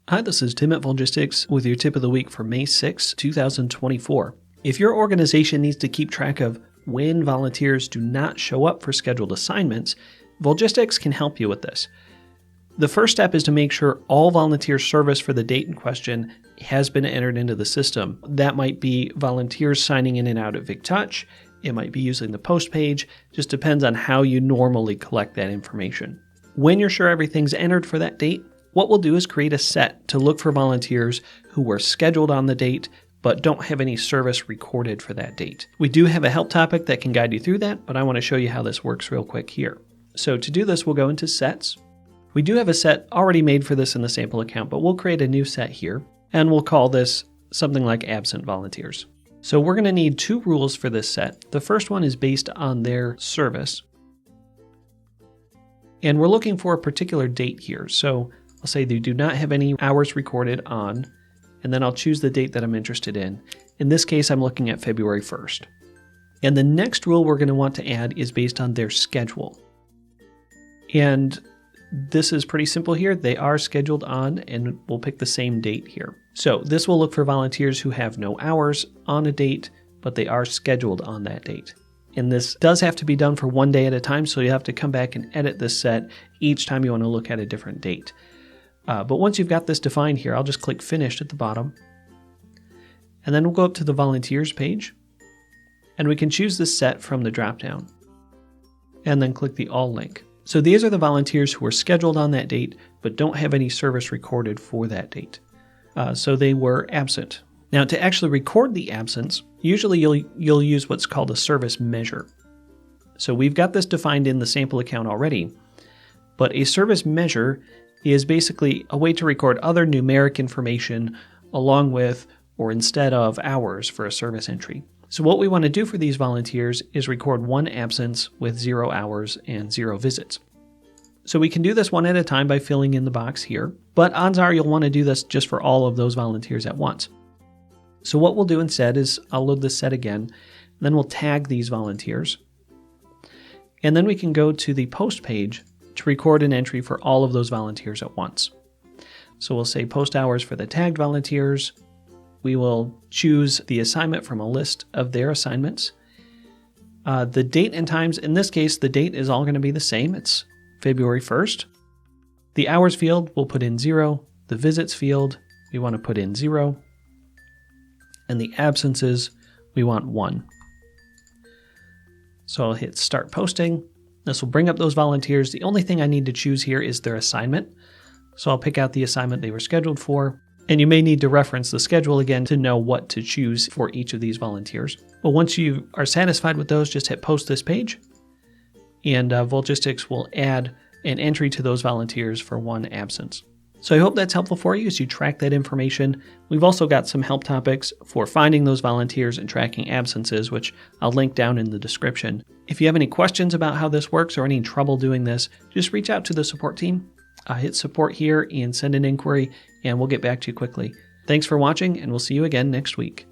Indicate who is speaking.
Speaker 1: Hi, this is Tim at Volgistics with your tip of the week for May 6, 2024. If your organization needs to keep track of when volunteers do not show up for scheduled assignments, Volgistics can help you with this. The first step is to make sure all volunteer service for the date in question has been entered into the system. That might be volunteers signing in and out at VicTouch. It might be using the post page. Just depends on how you normally collect that information. When you're sure everything's entered for that date, what we'll do is create a set to look for volunteers who were scheduled on the date but don't have any service recorded for that date. We do have a help topic that can guide you through that, but I want to show you how this works real quick here. So to do this, we'll go into Sets. We do have a set already made for this in the sample account, but we'll create a new set here, and we'll call this something like Absent Volunteers. So we're going to need two rules for this set. The first one is based on their service, and we're looking for a particular date here. So I'll say they do not have any hours recorded on, and then I'll choose the date that I'm interested in. In this case, I'm looking at February 1st. And the next rule we're going to want to add is based on their schedule. And this is pretty simple here. They are scheduled on, and we'll pick the same date here. So this will look for volunteers who have no hours on a date, but they are scheduled on that date. And this does have to be done for one day at a time, so you have to come back and edit this set each time you want to look at a different date. But once you've got this defined here, I'll just click Finished at the bottom. And then we'll go up to the Volunteers page. And we can choose this set from the dropdown. And then click the All link. So these are the volunteers who are scheduled on that date, but don't have any service recorded for that date. So they were absent. Now to actually record the absence, usually you'll use what's called a service measure. So we've got this defined in the sample account already. But a service measure is basically a way to record other numeric information along with or instead of hours for a service entry. So what we want to do for these volunteers is record one absence with 0 hours and 0 visits. So we can do this one at a time by filling in the box here, but odds are you'll want to do this just for all of those volunteers at once. So what we'll do instead is I'll load this set again, then we'll tag these volunteers, and then we can go to the post page to record an entry for all of those volunteers at once. So we'll say post hours for the tagged volunteers. We will choose the assignment from a list of their assignments. The date and times, in this case, the date is all going to be the same. It's February 1st. The hours field, we'll put in 0. The visits field, we want to put in 0. And the absences, we want 1. So I'll hit Start Posting. This will bring up those volunteers. The only thing I need to choose here is their assignment. So I'll pick out the assignment they were scheduled for. And you may need to reference the schedule again to know what to choose for each of these volunteers. But once you are satisfied with those, just hit Post this page. And Volgistics will add an entry to those volunteers for one absence. So I hope that's helpful for you as you track that information. We've also got some help topics for finding those volunteers and tracking absences, which I'll link down in the description. If you have any questions about how this works or any trouble doing this, just reach out to the support team. Hit support here and send an inquiry, and we'll get back to you quickly. Thanks for watching, and we'll see you again next week.